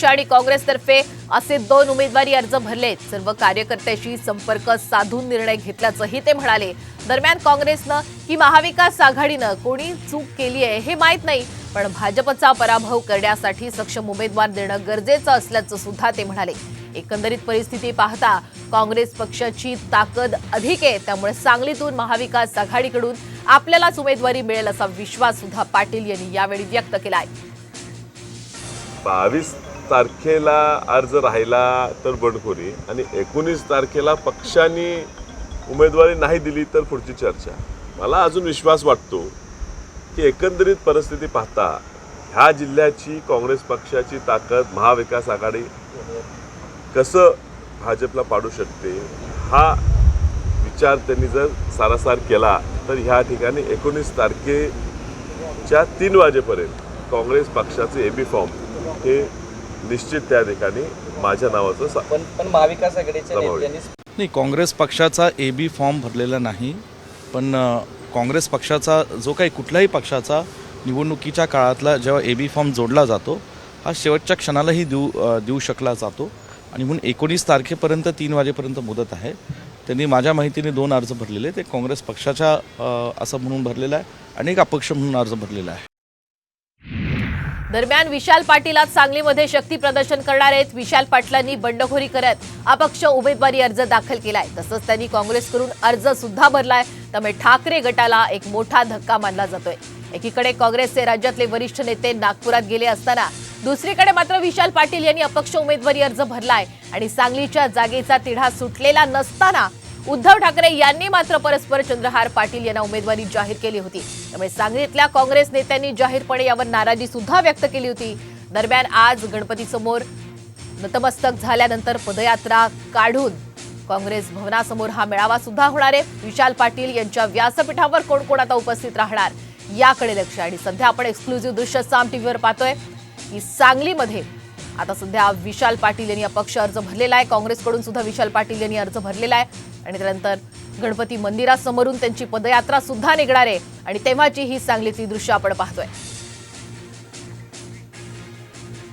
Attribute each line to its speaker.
Speaker 1: पक्ष आणि काँग्रेसतर्फे असे 2 उमेदवारी अर्ज भरले। सर्व कार्यकर्त्यांशी संपर्क साधून निर्णय घेतल्याचंही ते म्हणाले। दरम्यान काँग्रेसनं की महाविकास आघाडीनं कोणी चूक केली आहे हे माहित नाही, पण भाजपचा पराभव करण्यासाठी सक्षम उमेदवार देणं गरजेचं असल्याचं सुद्धा ते म्हणाले। एकंदरीत परिस्थिती पाहता काँग्रेस पक्षाची ताकद अधिक आहे, त्यामुळे सांगलीतून महाविकास आघाडीकडून आपल्यालाच उमेदवारी मिळेल असा विश्वास सुद्धा पाटील यांनी यावेळी व्यक्त केलाय।
Speaker 2: 22 तारखेला अर्ज राहिला तर बंडखोरी आणि 19 तारखेला पक्षांनी उमेदवारी नाही दिली तर पुढची चर्चा। मला अजून विश्वास वाटतो की एकंदरीत परिस्थिती पाहता ह्या जिल्ह्याची काँग्रेस पक्षाची ताकद महाविकास आघाडी कसं भाजपला पाडू शकते हा विचार त्यांनी जर सारासार केला तर ह्या ठिकाणी 19 तारखेच्या 3 वाजेपर्यंत काँग्रेस पक्षाचे एबी फॉर्म हे निश्चित त्या ठिकाणी माझ्या नावाचं
Speaker 3: पण महाविकास आघाडीच्या नेत्यांनी
Speaker 4: नाही, काँग्रेस पक्षाचा एबी फॉर्म भरलेला नाही, पण काँग्रेस पक्षाचा जो काही कुठल्याही पक्षाचा निवडणुकीच्या काळातला जेव्हा एबी फॉर्म जोडला जातो हा शेवटच्या क्षणालाही देऊ शकला जातो आणि म्हणून 19 तारखेपर्यंत 3 वाजेपर्यंत मुदत आहे। त्यांनी माझ्या माहितीने 2 अर्ज भरलेले, ते काँग्रेस पक्षाच्या असं म्हणून भरलेला आहे आणि एक अपक्ष म्हणून अर्ज भरलेला आहे।
Speaker 1: दरम्यान विशाल पाटील आज सांगलीमध्ये शक्ती प्रदर्शन करणार आहेत। विशाल पाटलांनी बंडखोरी करत अपक्ष उमेदवारी अर्ज दाखल केलाय, तसंच त्यांनी काँग्रेसकडून अर्ज सुद्धा भरलाय। त्यामुळे ठाकरे गटाला एक मोठा धक्का मानला जातोय। एकीकडे काँग्रेसचे राज्यातले वरिष्ठ नेते नागपुरात गेले असताना दुसरीकडे मात्र विशाल पाटील यांनी अपक्ष उमेदवारी अर्ज भरलाय आणि सांगलीच्या जागेचा तिढा सुटलेला नसताना उद्धव ठाकरे यांनी मात्र परस्पर चंद्रहार पाटील यांना उमेदवारी जाहीर केली होती। त्यामुळे सांगलीतल्या काँग्रेस नेत्यांनी जाहीरपणे यावर नाराजी सुद्धा व्यक्त केली होती। दरम्यान आज गणपतीसमोर नतमस्तक झाल्यानंतर पदयात्रा काढून काँग्रेस भवनासमोर हा मेळावा सुद्धा होणार आहे। विशाल पाटील यांच्या व्यासपीठावर कोण कोण आता उपस्थित राहणार याकडे लक्ष, आणि सध्या आपण एक्सक्लुझिव्ह दृश्य साम टीव्हीवर पाहतोय की सांगलीमध्ये आता सध्या विशाल पाटील यांनी अपक्ष अर्ज भरलेला आहे। काँग्रेसकडून सुद्धा विशाल पाटील यांनी अर्ज भरलेला आहे आणि त्यानंतर गणपती मंदिरासमोरून त्यांची पदयात्रा सुद्धा निघणार आहे आणि तेव्हाची ही सांगलीतली दृश्य आपण पाहतोय।